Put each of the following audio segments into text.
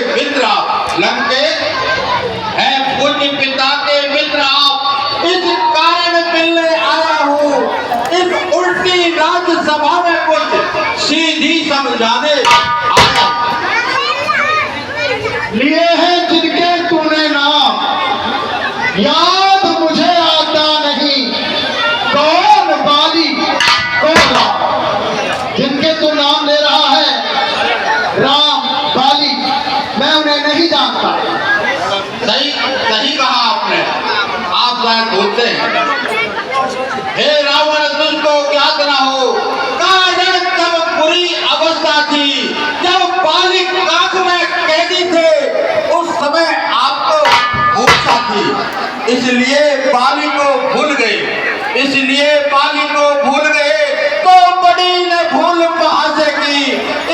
मित्र आप, लंकेश है पूज्य पिता के मित्र आप, इस कारण मिलने आया हूँ। इस उल्टी राज्यसभा में कुछ सीधी समझाने आया। लिए हैं जिनके तूने नाम, याद मुझे आता नहीं, कौन बाली कौन राम। जिनके तू नाम ले रहा है, राम बाली, मैं उन्हें नहीं जानता। सही सही कहा आपने, आप शायद बोलते हैं। हे रावण, तुझको ज्ञात ना हो कारण तब बुरी अवस्था थी जब बाली काख में कैदी थे, उस समय आपको मूर्छा थी, इसलिए बाली को भूल गए, इसलिए बाली को भूल गए। तो बड़ी ने भूल कहां से की,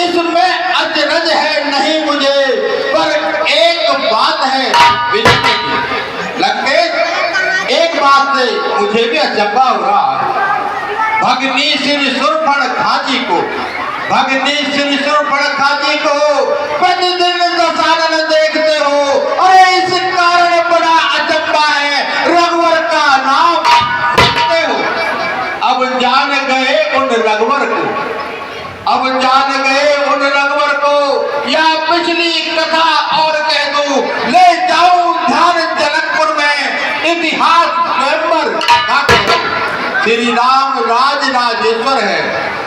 इसमें अचरज है नहीं मुझे, पर एक बात है विनती की। लंकेश, एक बात से मुझे भी अचंभा हो रहा है। भगनी श्री शूर्पणखा जी को, भगनी श्री शूर्पणखा जी को प्रतिदिन दशानन देखते हो, अरे इस कारण बड़ा अचंभा है। रघुवर का नाम सुनते हो, अब जान गए उन रघुवर को, अब जान गए उन रघुवर को, या पिछली कथा और कह दूं, ले जाऊं ध्यान जनकपुर में, इतिहास स्वयंवर का कहो। श्री राम राजराजेश्वर है,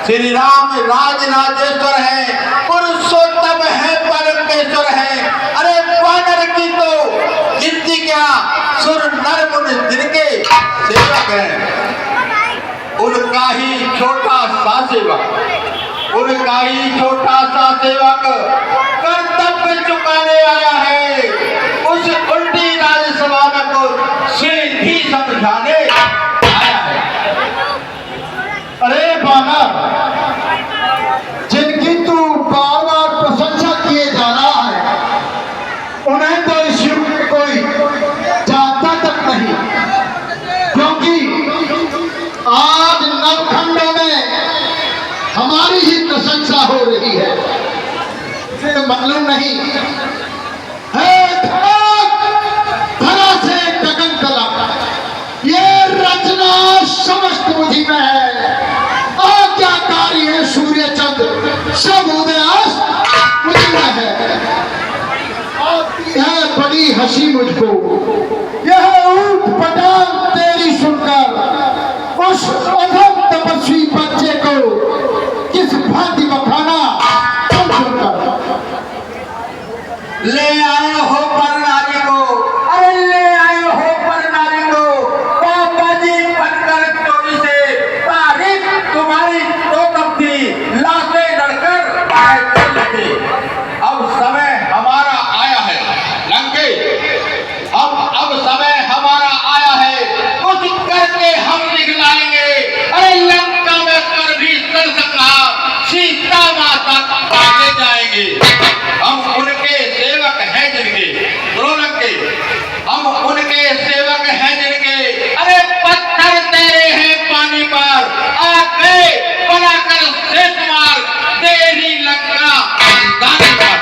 श्री राम राजराजेश्वर है, पुरुषोत्तम है, परमेश्वर है। अरे वानर की तो गिनती क्या, सुर नर मुनि जिनके सेवक हैं, उनका ही छोटा सा सेवक, उनका ही छोटा सा सेवक कर्तव्य चुकाने आया है। उस उल्टी राज्यसभा में को सीधी समझाने आया है। अरे बानर, जिनकी तू बार बार प्रशंसा किए जा रहा है, उन्हें तो इस युग में कोई जानता तक नहीं, क्योंकि आज नवखंडों में हमारी ही प्रशंसा हो रही है। इसे मालूम नहीं है धरा से गगन तला, ये रचना समस्त बुद्धि में है। आज्ञाकारी है सूर्य चंद्र, सब उदयास्त बुद्धि में है। यह बड़ी हंसी मुझको, यह ऊंट पटांग तेरी सुनकर उस अधम तपस्वी बच्चे को किस भांति बखाना तुम सुनकर। ले आए हो पर नारी को, अरे ले आए हो पर नारी को, पापा जी बनकर चोरी से, तारीफ तुम्हारी तो कब थी, लाते लड़कर आए थे। अब समय हमारा आया है लंकेश, अब समय हमारा आया है, कुछ करके हम निकलाएंगे। अरे लंका में कर भी कर सका, सीता माता आगे जाएंगे। हम उनके सेवक हैं जिनके, रोनक के, हम उनके सेवक हैं जिनके, अरे पत्थर तेरे हैं पानी पर, आके बनाकर शेष मार तेरी लंका दान पर।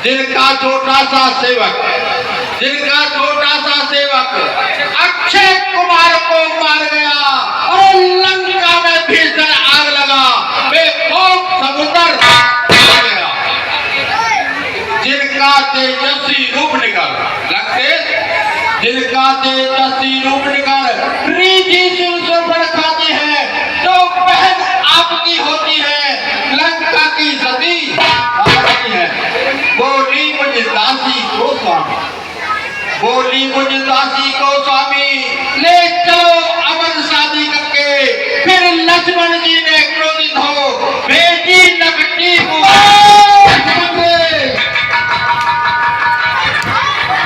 जिनका छोटा सा सेवक, जिनका छोटा सा सेवक अक्षय कुमार को मार गया, और लंका में भीषण आग लगा, बेखौफ समुद्र आ गया। जिनका तेजस्वी रूप निकल, लंकेश, जिनका तेजस्वी रूप निकल रीति पर खाती है, जो बहन आपकी होती है, लंका की सती आपकी है। बोली मुझ दासी को स्वामी, बोली मुझ दासी को स्वामी, ले चलो अमन शादी करके। फिर लक्ष्मण जी ने क्रोधित हो बेटी नकटी को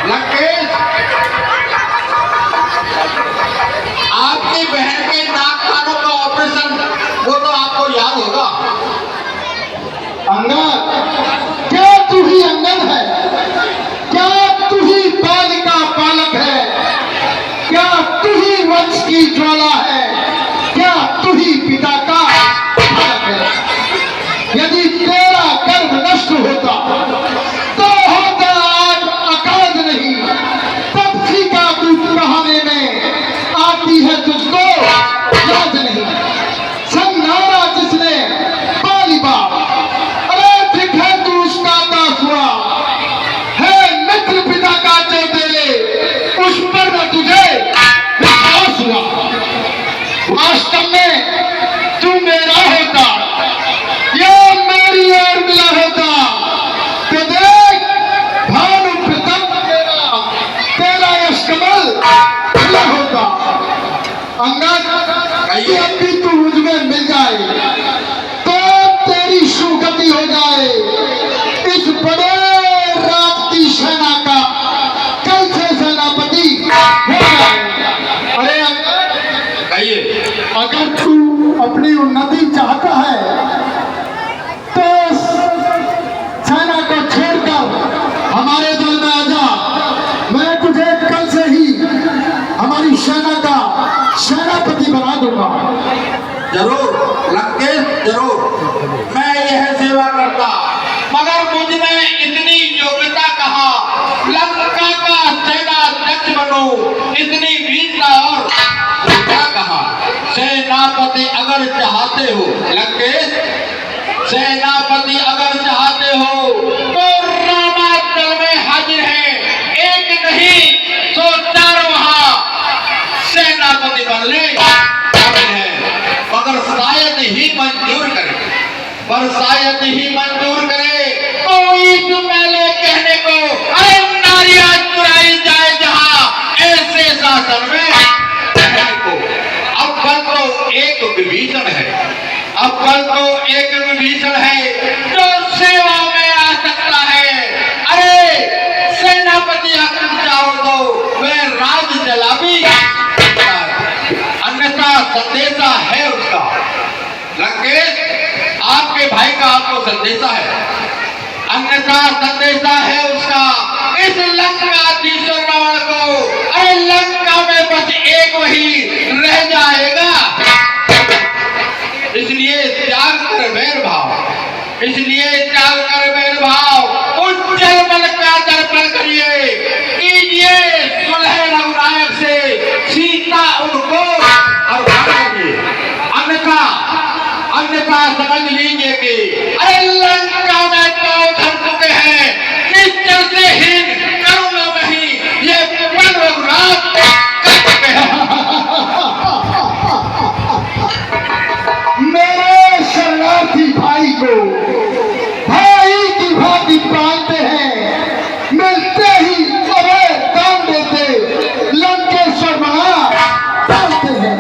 लंकेश, आपकी बहन के नाक कानों का ऑपरेशन वो तो आपको याद होगा। अंगद, क्या तू ही अंगद है? क्या तू ही बालिका पालक है? क्या तू ही वंश की ज्वाला है? क्या तू ही पिता का बालक है? यदि तेरा गर्भ नष्ट होता अंगद कहिए। अब भी तू मुझमें मिल जाए तो तेरी सुगति हो जाए। इस बड़े रात की सेना का कल से सेनापति हो जाए। अरे कहिए। अगर तू अपनी उन्नति चाहता है तो सेना को छोड़कर हमारे दल में आ जा। मैं तुझे कल से ही हमारी सेना का सेनापति बना दूंगा। जरूर लंकेश, जरूर मैं यह सेवा करता, मगर मुझ में इतनी योग्यता कहाँ लंका का सेनाध्यक्ष बनूं, इतनी वीरता और योग्यता कहाँ। सेनापति अगर चाहते हो लंकेश, सेनापति अगर चाहते हो तो रामाचल में हाजिर है, एक नहीं तो चार वहां सेनापति बनने है। मगर शायद ही मंजूर करे, पर शायद ही मंजूर करे कोई तो पहले कहने को अरे नारियां चुराई जाए जहां ऐसे शासन में कहने को। अब कल तो एक विभीषण है, अब कल तो एक विभीषण है जो सेवा में आ सकता है। अरे सेनापति अगर चाहो तो वह राज चला भी, अन्यथा संदेशा है उसका। लंकेश, आपके भाई का आपको संदेशा है, अन्यथा संदेशा है उसका। इस लंकाधीश्वर रावण को अरे लंका में बस एक वही रह जाएगा। इसलिए त्याग कर वैर भाव, इसलिए त्याग कर वैर भाव, उज्जवल मन का दर्पण करिए, कीजिए सुलह रघुनायक से सीता उनको अर्पण करिए। अन्यथा समझ लीजिए कि अरे लंका में पांव धर चुके हैं, निश्चल से हीन करूंगा वही ये पल रात कर चुके हैं। मेरे शरणार्थी भाई को भाई की भांति पालते हैं, मिलते ही अरे दान देते लंकेश्वर बना डालते हैं।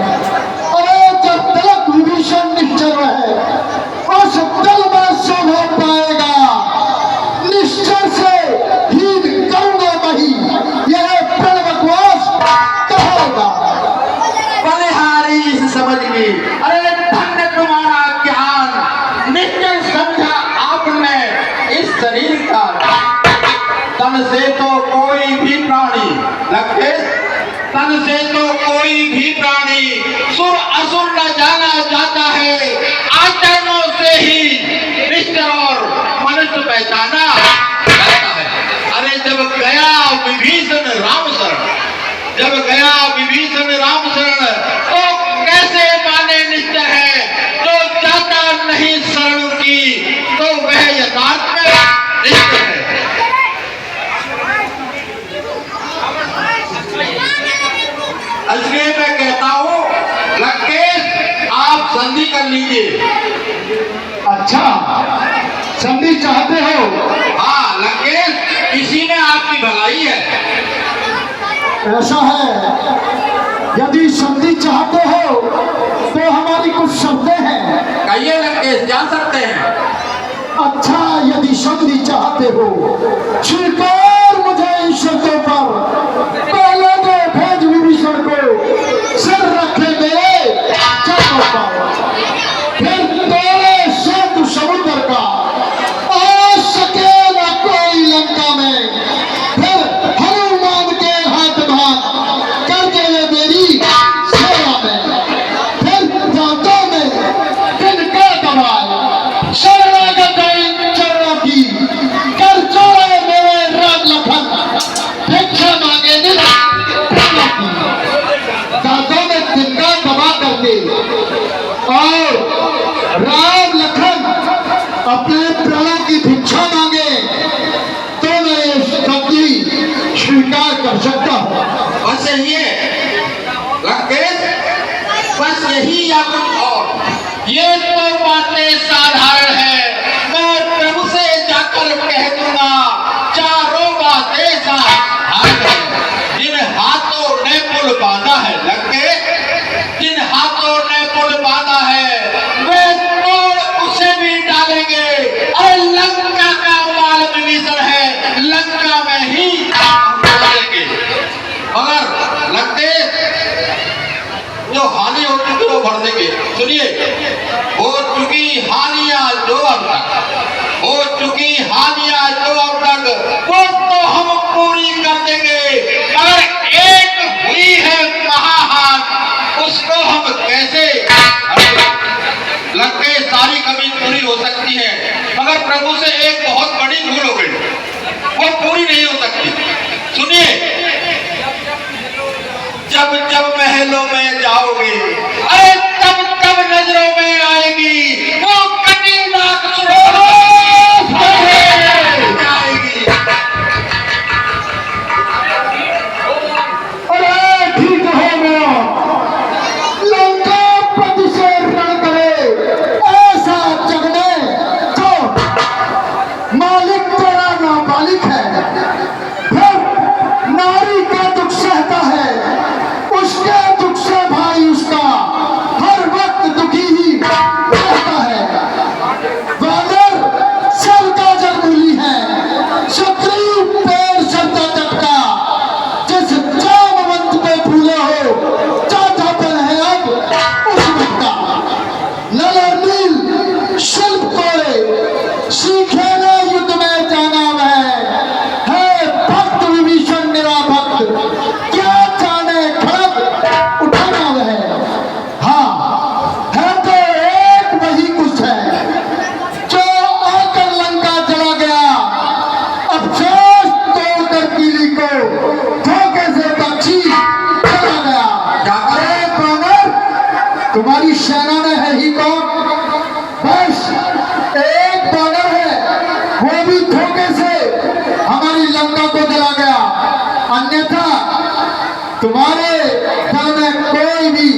अरे जब तक विभीषण निश्चल है उस दल में शोभा पाएगा। निश्चल से हीन करूंगा वही यह प्रण बकवास कहेगा। बलिहारी समझ गई, अरे धन्य तुम्हारा ज्ञान, निश्चय समझा आपने इस शरीर का। तन से तो कोई भी प्राणी लंकेश, तन से तो कोई भी प्राणी सुर असुर न जाना जाता है, आचरणों से ही निश्चय और मनुष्य पहचाना जाता है। अरे जब गया विभीषण राम शरण, जब गया विभीषण राम शरण तो कैसे माने निश्चय है, जो चाहता नहीं शरण की तो वह यथार्थ में निश्चय है। इसलिए मैं कहता हूँ लंकेश, आप संधि कर लीजिए। अच्छा, संधि चाहते हो? हाँ लंकेश, इसी में आपकी भलाई है। ऐसा है, यदि संधि चाहते हो तो हमारी कुछ शर्तें हैं। कहिए लंकेश, जान सकते हैं। अच्छा, यदि संधि चाहते हो स्वीकार मुझे इन शर्तों पर। पहले तो भेज विभीषण को सिर रखे मेरे चरणों पर, फिर तोड़े सेतु समुद्र का, आ सके न कोई लंका में, फिर हनुमान के हाथ भाग कर दे मेरी सेवा में, फिर दांतों में तिनका दबाए शरणागत चरणों की, कर जोड़े मेरे राम लखन, भिक्षा मांगे दांतों में तिनका दबा करके, और राम लखन अपने प्राणों की भिक्षा मांगे तो मैं ये संधि स्वीकार कर सकता हूँ। बस यही है लंकेश, बस यही या कुछ और? ये तो बातें साधारण है, मैं प्रभु से जाकर कह दूंगा। चारों बातें साधारण है, जिन हाथों ने पुल बांधा है लंकेश, मगर लंकेश जो हानि हो चुकी वो भर देंगे। सुनिए, हो चुकी हानियां जो अब तक हो चुकी हानियां जो अब तक वो तो हम पूरी कर देंगे, मगर एक हुई है महाहान, उसको हम कैसे? लंकेश सारी कमी पूरी हो सकती है, मगर प्रभु से एक बहुत बड़ी भूल हो गई, वो पूरी नहीं हो सकती। सुनिए, जब जब महलों में जाओगे, अरे तब तब नजरों में आएगी वो कटी नाक आएगी। अरे ठीक हो गया, लंकापति से रण करे ऐसा जगने जो मालिक तेरा नाबालिग है, फिर नारी का दुख सहता है, उसके दुख से भाई उसका हर वक्त दुखी ही रहता है। वानर सबका जगमूली है, शत्रु पैर सबका टपका, जिस जामवंत पे फूले हो चाचापन है अब उस वक्त का। नल और नील शिल्प कोरे सीखे न युद्ध में जाना है भक्त विभीषण मेरा भक्त, क्या जाने खड़ग उठाना वह। हाँ है तो एक वही कुछ है जो आकर लंका चला गया, अफसोस तोड़कर पीली को धोखे से पक्षी चला गया। अरे वानर, तुम्हारी सेना में है ही कौन? बस एक वानर है, वो भी धोखे से हमारी लंका को जला गया, अन्यथा तुम्हारे दल में कोई भी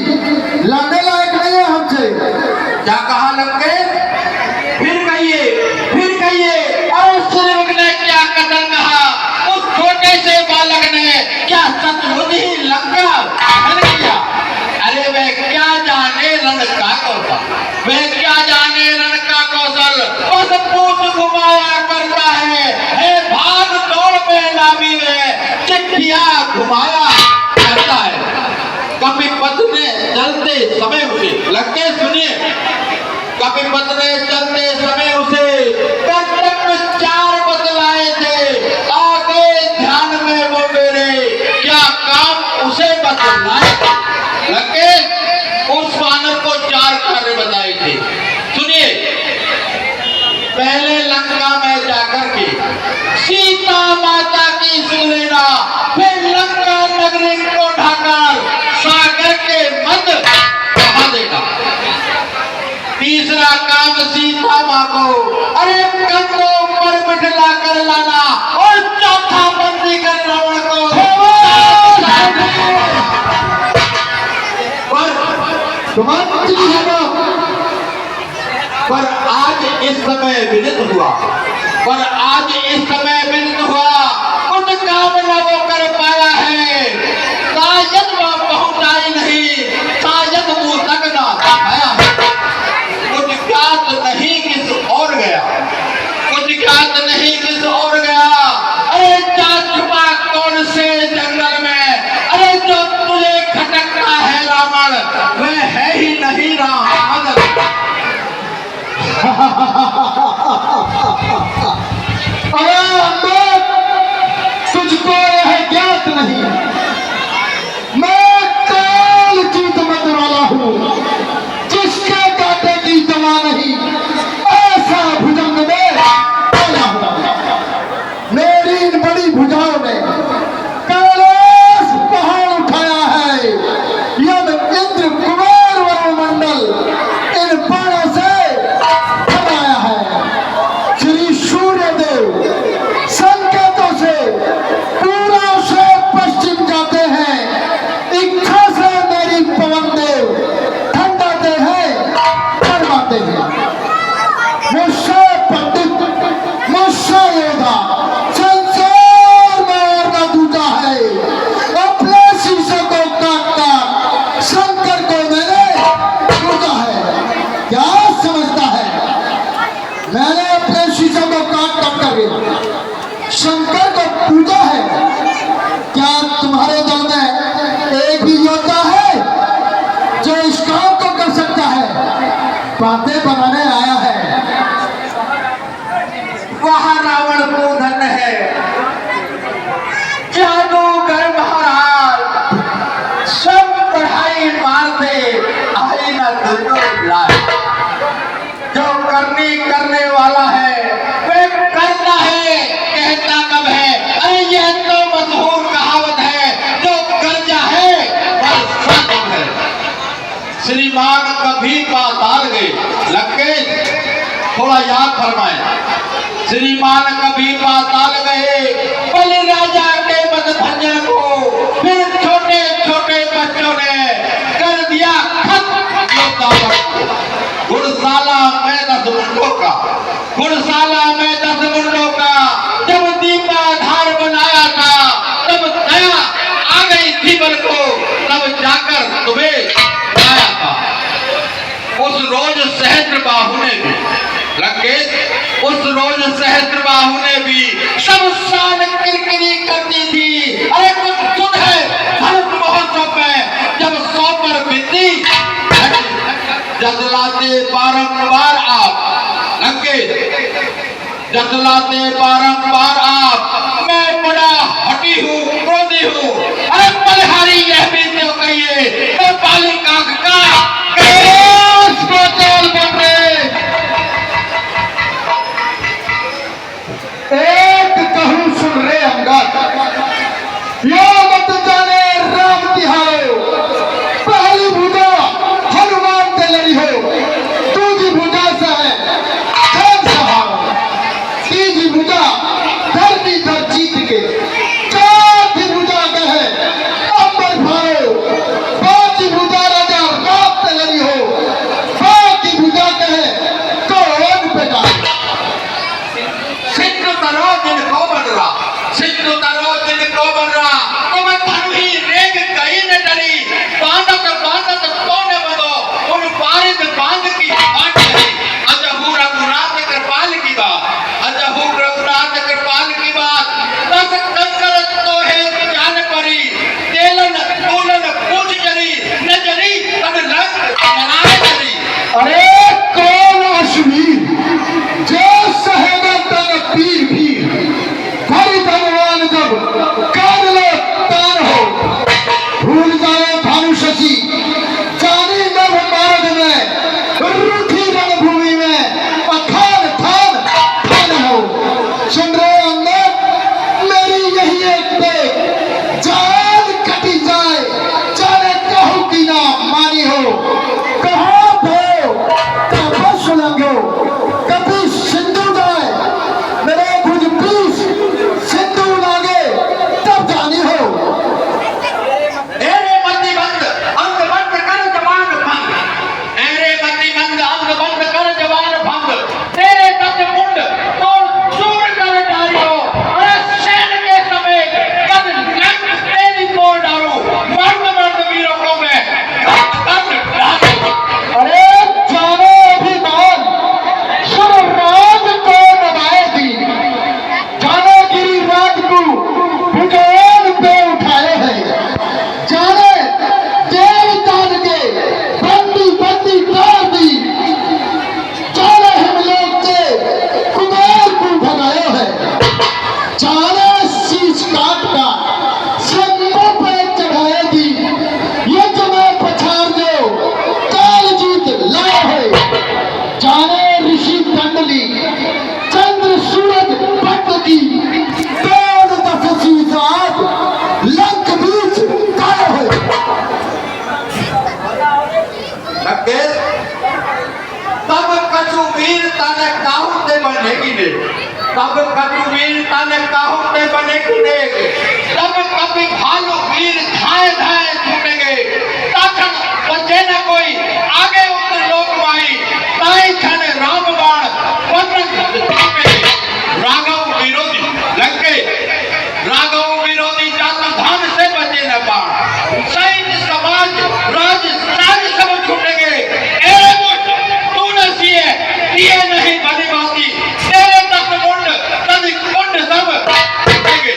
लड़ने लायक नहीं है हमसे। क्या कहा लंकेश? फिर कहिए, और उस श्रीमुख ने क्या कथन कहा? उस छोटे से बालक ने क्या सचमुच ही लंका दहन किया? अरे वह क्या जाने रण का कौशल, वह क्या जाने रण का कौशल, बस पूछ घुमाया करता है भाग दौड़ में नामी में चिट्ठियां घुमाया करता है। कपिपत ने चलते समय उसे, लंकेश सुनिए, कपिपत ने चलते समय उसे कर्तव्य 4 बतलाए थे, आगे ध्यान में वो मेरे क्या काम उसे बतलाए। लंकेश उस वानर को 4 कार्य बताए थे। सुनिए, पहले लंका में जाकर के सीता माता की सुन लेना, फिर लंका नगरी को ढाकर सागर के मध्य बहा देना। तीसरा काम सीता माँ को अरे कंधों पर बिठला कर लाना, और चौथा बंदी कर रावण को। पर आज इस समय विदित हुआ, कुछ काम न वो कर पाया है, शायद वह पहुंचाई नहीं, शायद मुंह तक ना दिखाया है। कुछ ज्ञात नहीं किस और गया, अरे जा छुपा कौन से जंगल में, अरे जो तुझे खटकता है रावण, वह है ही नहीं रावण। बातें बनाने आया है। वह रावण को धन है, जादूगर महाराज सब पढ़ाई मार दे, आई ना दुनो लाए। जो करने वाला है वे करता है, कहता कब है। अरे यह तो मशहूर कहावत है, जो कर्जा है वह सत्य है। श्रीमान कभी पाताल गए, लंकेश थोड़ा याद फरमाए। श्रीमान कभी पाताल गए, बलि राजा के बदभंजन को फिर छोटे छोटे बच्चों ने कर दिया खत्म। गुणशाला में 10 मुंडों का, गुणशाला में 10 मुंडों का जब दीपाधार बनाया था, तब दया आ गई थी बल को, तब जाकर तुम्हें लाया था। उस रोज सहस्त्रबाहु ने भी, लंकेश उस रोज सहस्त्रबाहु ने भी सब शान किरकिरी करती थी। अरे कुछ सुन है, धर्म महोत्सव में जब 100 पर बिंदी जतलाते बारंबार आप, लंकेश जतलाते बारंबार आप, मैं बड़ा हटी हूँ, क्रोधी हूँ। अरे बलिहारी यह भी तो कहिए, मैं बालिका का एक कहूँ सुन रे अंगद, यो मत जाने राम तिहारो। पहली भुजा हनुमान से लड़ी हो, दूसरी भुजा से है धन सहारो, तीसरी भुजा धरती पर जीत के, चौथी भुजा के है अंबर भारो, पांचवी भुजा राजा राम से लड़ी हो, पांचवी भुजा के है कौन बेटा। सिंधु तरो जिनको बन रहा, सिंधु तरो जिनको बन रहा, तो मैं धन ही रेग कहीं न डरी। बांधत बांधत कौन बदो, उन पारिद बांध की बात है। अजहू रघुनाथ कृपाल की बात, अजहू रघुनाथ कृपाल की बात। 10 कंकर तो है जान परी, तेलन तोलन पूछ जरी, न जरी तब रंग बनाए जरी। अरे कौन अश्वीर जो सहेगा तन पीर भीर, हरि भगवान जब कान लो तान हो, भूल जाओ भानु शशि जानी नभ मार्ग में, रूठी रणभूमि में अखान थान थान हो। सुन रहे अंगद, मेरी यही एक देख, जान कटी जाए, जाने कहूँ की ना मानी हो। कहाँ भो कहाँ सुलंघो, कभी सिंधु जाए मेरे भुज पीस, सिंधु लागे तब जानी हो। एरे बंद अंग बंद कर जवान भंग, एरे बंद अंग बंद कर जवान भंग। तेरे 10 मुंड तो चूर कर डालियो, अरे सैन के समय कद लंग तेरी तोड़ डालूं। मर्द मर्द वीरों को मैं कद डालूं। अरे जानो अभिमान, सुर राज को नभाएगी, जानो गिरिराज को भुजबल पे उठाए हैं, जाने देवतान के बंदी बंदी कर दी, जाने हिमलोक के कुमार को भगाए हैं, जाने शीश काट का सिंहों पे चढ़ाएगी, ये तुम्हें पछाड़ दो काल जीत लाए है। जाने ऋषि दंडली चंद्र सूरज पट की, पेड़ 10 शीश आज लंक बीच गाय है। लंकेश तब कछु वीर ताने काहू ते बने की ने, तब कछु वीर ताने काहू ते बने की ने, तब कभी भालू वीर धाए धाए छूटेंगे। ताखन बचे न कोई आगे उतर लोक माई, ताई छन राम बाण पतंग छूटेंगे। राघव विरोधी लंकेश, राघव विरोधी जात धन से बचे न बाण, सैन्य समाज राज साज सब छूटेंगे। एरे मुठ तूने दिए नहीं भली भांति, तेरे 10 मुंड तद कुंड सब छूटेंगे।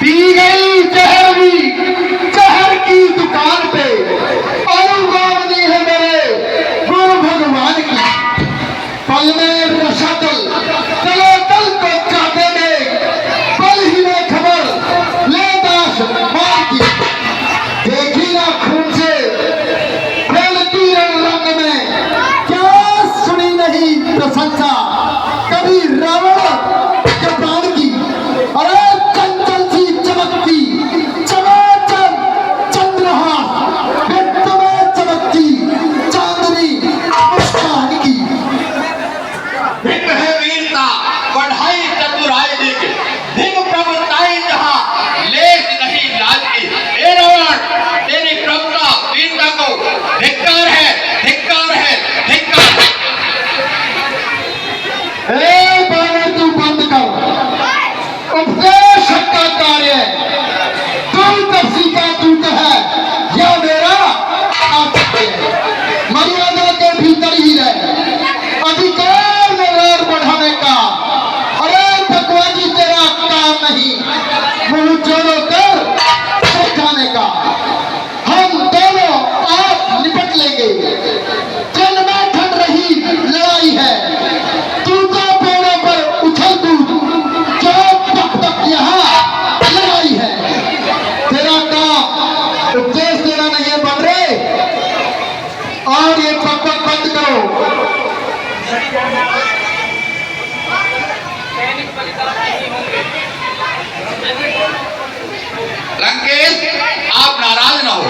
पी गई जहर भी लंकेश, आप नाराज न हो।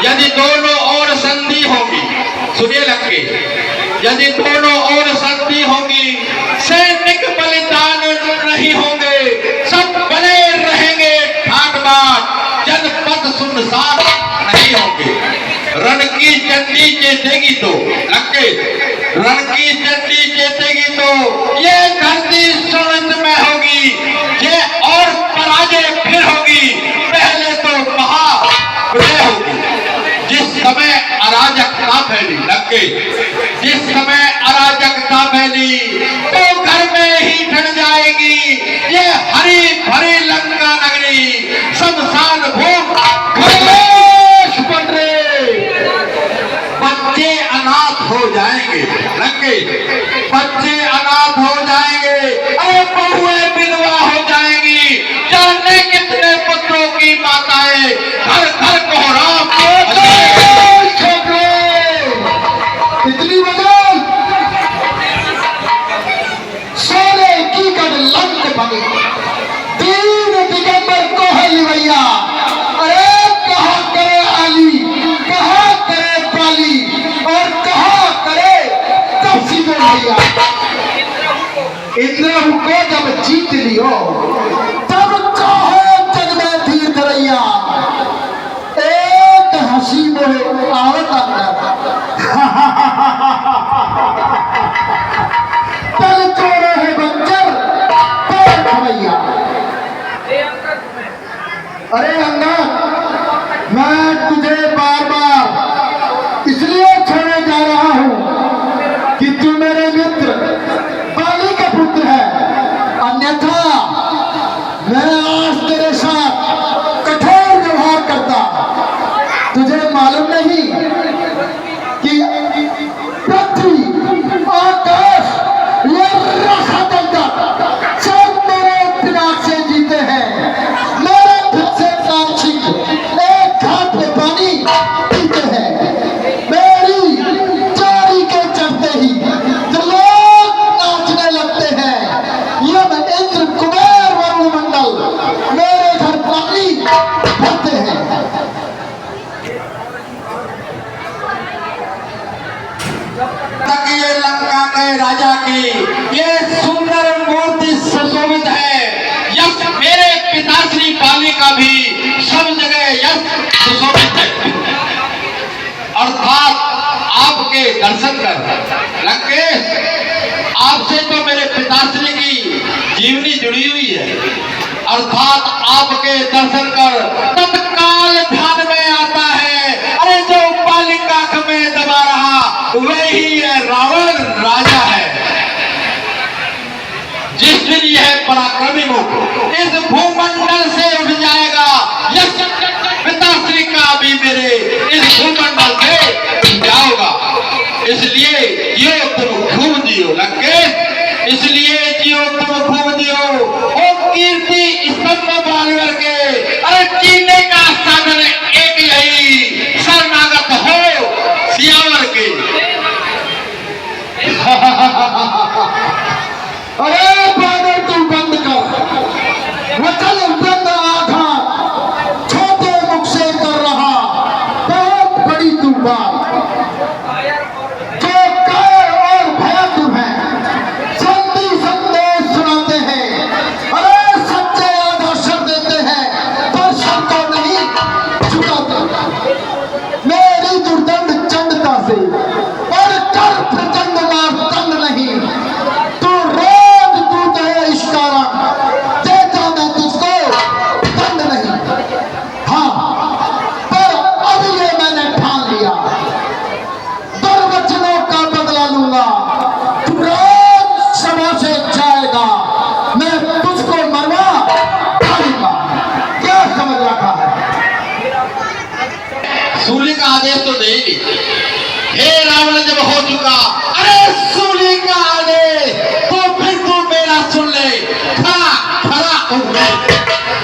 यदि दोनों ओर संधि होगी, सुनिए लंकेश, यदि दोनों ओर संधि होगी, सैनिक बलिदान नहीं होंगे, सब बने रहेंगे ठाट बाट, जनपद सुनसान नहीं होंगे। रण की चंडी चेतेगी तो लंकेश, रण की चंडी चेतेगी तो ये धरती स्वर्णमय होगी, ये और पराजय फिर होगी। पहले तो महाप्रलय होगी। जिस समय अराजकता फैली लंकेश, जिस समय अराजकता फैली तो घर में ही ढल जाएगी ये हरी भरी लंका नगरी, शमशान भूमि। बच्चे अनाथ हो जाएंगे लंकेश, बच्चे अनाथ हो जाएंगे, अरे बहुएं विधवा हो जाएंगी। जाने कितने पुत्रों की माताएं घर घर कोहराम। इतनी वजह सोने की गढ़ लंक बनी, तीन दिगंबर को है भैया। अरे कहा करे आली, कहा करे पाली, और कहा करे तफसील भैया। इंद्रहु को जब जीत लियो तब कहो जग में धीर धरैया। एक हंसी में आवत तल चोरे है बंजर पैर खवैया। अरे अंगद, मैं तुझे बार बार इसलिए छोड़ने जा रहा हूं कि तू मेरे मित्र बाली का पुत्र है, अन्यथा मैं आज तेरे साथ कठोर व्यवहार करता। तुझे मालूम नहीं कि पृथ्वी आकाश ये रखा सब मेरे दिमाग से जीते हैं। मेरे घर से कांचिक एक घाट पे पानी पीते हैं। मेरी चारी के चढ़ते ही जो लोग नाचने लगते हैं, यम इंद्र कुबेर वरुण मंडल मेरे घर पानी भरते हैं। ये लंका के राजा की ये सुंदर मूर्ति सुशोभित है। यश मेरे पिताश्री बाली का भी सब जगह यश सुशोभित है। अर्थात आपके दर्शन कर लंकेश, आपसे तो मेरे पिताश्री की जीवनी जुड़ी हुई है। अर्थात आपके दर्शन कर तत्काल ध्यान में आता है, अरे जो बालिका में दबा रहा वही है रावण राजा है। जिस दिन यह पराक्रमी मुख इस भूमंडल से उठ जाएगा, यह पिताश्री का भी मेरे इस भूमंडल से उठ जाओगा। इसलिए जियो तुम खूब जियो लंकेश, इसलिए जियो तुम खूब जियो। ओ कीर्ति स्तंभ बाल करके, अरे जीने का साधन एक यही, शरणागत हो सियावर के। अरे बादल तू बंद कर, वचन बंद आधा छोटे मुख से कर रहा बहुत बड़ी तू बात। जो कायर और भयातुर है, संधि संदेश सुनाते हैं, अरे सच्चे आदर्शन देते हैं पर सर को नहीं झुकाते। मेरी दुर्दंड चंडता से पर कर प्रचंड मार्तंड नहीं। तू रोज दूत है इस कारण, देता मैं तुझको दंड नहीं। हाँ, पर अब ये मैंने ठान लिया, दुर्वचनों का बदला लूंगा। तू रोज सभा से जाएगा, मैं तुझको मरवा डालूंगा। क्या समझ रखा है? सूर्य का आदेश तो देंगे। हे रावण जब हो चुका, अरे सूर्य का आदेश तो फिर तू मेरा सुन ले। खड़ा खड़ा उठ गए।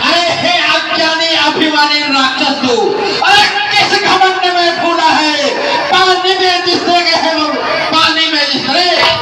अरे हे अज्ञानी अभिमानी राक्षस तू, अरे किस घमंड में फूला है? पानी में जिस तरह है, पानी में जिस तरह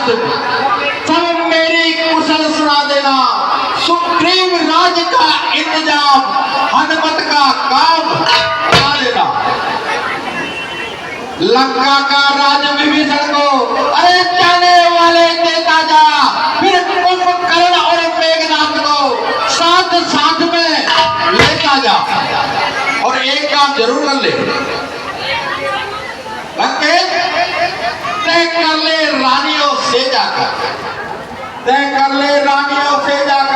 इतिहास सब मेरी कुशल सुना देना। सुग्रीव राज का इंतजाम हनुमत का काम करा देना। लंका का राज विभीषण को अरे जाने वाले देता जा, फिर कुंभकर्ण और मेघनाथ को साथ साथ में लेता जा। और एक काम जरूर कर ले, तय कर ले रानियों से जाकर, तय कर ले रानियों से जाकर